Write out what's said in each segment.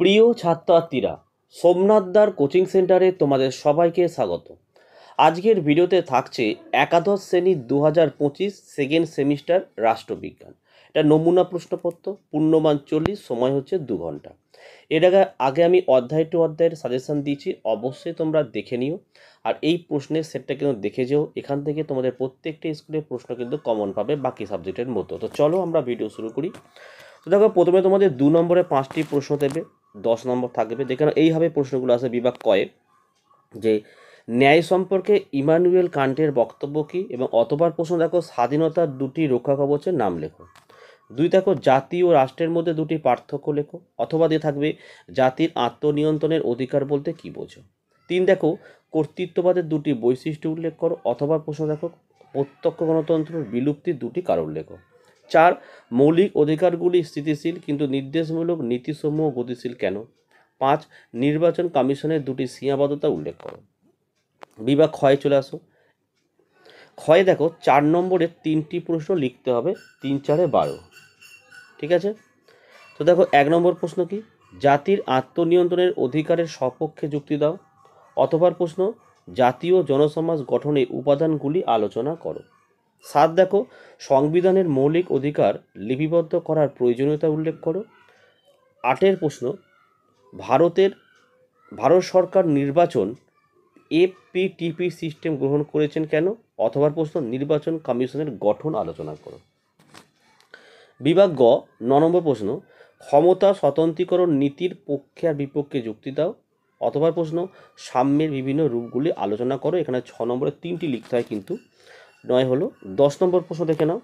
প্রিয় ছাত্রছাত্রীরা, সোমনাথদার কোচিং সেন্টারে তোমাদের সবাইকে স্বাগত। আজকের ভিডিওতে থাকছে একাদশ শ্রেণী 2025 সেকেন্ড সেমিস্টার রাষ্ট্রবিজ্ঞান। এটা নমুনা প্রশ্নপত্র, পূর্ণমান 40, সময় হচ্ছে 2 ঘন্টা। এর আগে আমি অধ্যায় টু অধ্যায়ের সাজেশন দিয়েছি, অবশ্যই তোমরা দেখে নিও। আর এই প্রশ্নের সেটটা কিন্তু দেখে যেও, এখান থেকে তোমাদের প্রত্যেকটা স্কুলের প্রশ্ন কিন্তু কমন পাবে বাকি সাবজেক্টের মতো। তো চলো আমরা ভিডিও শুরু করি। তো দেখো, প্রথমে তোমাদের 2 নম্বরে 5টি প্রশ্ন দেবে, 10 নম্বর থাকবে। দেখে নাও এইভাবে প্রশ্নগুলো আসে বিভাগ কয়ে, যে ন্যায় সম্পর্কে ইমানুয়েল কান্টের বক্তব্য কী, এবং অতবার প্রশ্ন দেখো স্বাধীনতার দুটি রক্ষা কবচের নাম লেখো। 2 দেখো জাতি ও রাষ্ট্রের মধ্যে দুটি পার্থক্য লেখো, অথবা দিয়ে থাকবে জাতির আত্মনিয়ন্ত্রণের অধিকার বলতে কী বোঝো। 3 দেখো কর্তৃত্ববাদের দুটি বৈশিষ্ট্য উল্লেখ করো, অথবা প্রশ্ন দেখো প্রত্যক্ষ গণতন্ত্রের বিলুপ্তির দুটি কারণ লেখো। 4 মৌলিক অধিকারগুলি স্থিতিশীল কিন্তু নির্দেশমূলক নীতিসমূহ গতিশীল কেন। 5 নির্বাচন কমিশনের দুটি সীমাবদ্ধতা উল্লেখ করো। বিভাগ ক্ষয়ে চলে আসো। ক্ষয়ে দেখো 4 নম্বরের 3টি প্রশ্ন লিখতে হবে, 3 4 12। ঠিক আছে। তো দেখো 1 নম্বর প্রশ্ন কি, জাতির আত্মনিয়ন্ত্রণের অধিকারের সপক্ষে যুক্তি দাও, অথবা প্রশ্ন জাতীয় জনসমাজ গঠনের উপাদানগুলি আলোচনা করো। 7 দেখো সংবিধানের মৌলিক অধিকার লিপিবদ্ধ করার প্রয়োজনীয়তা উল্লেখ করো। 8 প্রশ্ন ভারত সরকার নির্বাচন এফপিটিপি সিস্টেম গ্রহণ করেছেন কেন, অথবা প্রশ্ন নির্বাচন কমিশনের গঠন আলোচনা করো। বিভাগ গ 9 নম্বর প্রশ্ন ক্ষমতা স্বতন্ত্রীকরণ নীতির পক্ষে আর বিপক্ষে যুক্তি দাও, অথবা প্রশ্ন সাম্যের বিভিন্ন রূপগুলি আলোচনা করো। এখানে 6 নম্বরে 3টি লিখতে হয় কিন্তু, 9 হলো। 10 নম্বর প্রশ্ন দেখে নাও।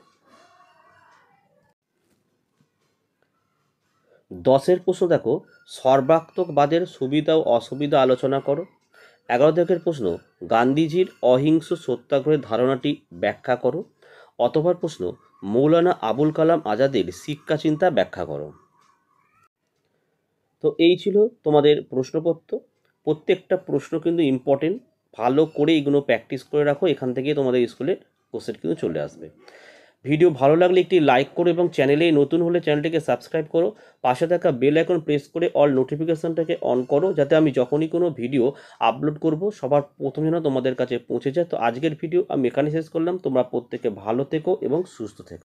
10 প্রশ্ন দেখো সর্বাত্মকবাদের সুবিধা ও অসুবিধা আলোচনা করো। 11 প্রশ্ন গান্ধীজির অহিংস সত্যাগ্রহের ধারণাটি ব্যাখ্যা করো, অথবা প্রশ্ন মৌলানা আবুল কালাম আজাদের শিক্ষা চিন্তা ব্যাখ্যা করো। তো এই ছিল তোমাদের প্রশ্নপত্র। প্রত্যেকটা প্রশ্ন কিন্তু ইম্পর্টেন্ট, ভালো করে এগুলো প্র্যাকটিস করে রাখো, এখান থেকে তোমাদের স্কুলে কোশ্চেন কিন্তু চলে আসবে। ভিডিও ভালো লাগলে একটি লাইক করো, এবং চ্যানেলে নতুন হলে চ্যানেলটিকে সাবস্ক্রাইব করো। পাশে থাকা বেল আইকন প্রেস করে অল নোটিফিকেশনটাকে অন করো, যাতে আমি যখনই কোনো ভিডিও আপলোড করব সবার প্রথম যেন তোমাদের কাছে পৌঁছে যায়। তো আজকের ভিডিও আমি এখানে শেষ করলাম। তোমরা প্রত্যেকে ভালো থেকো এবং সুস্থ থেকো।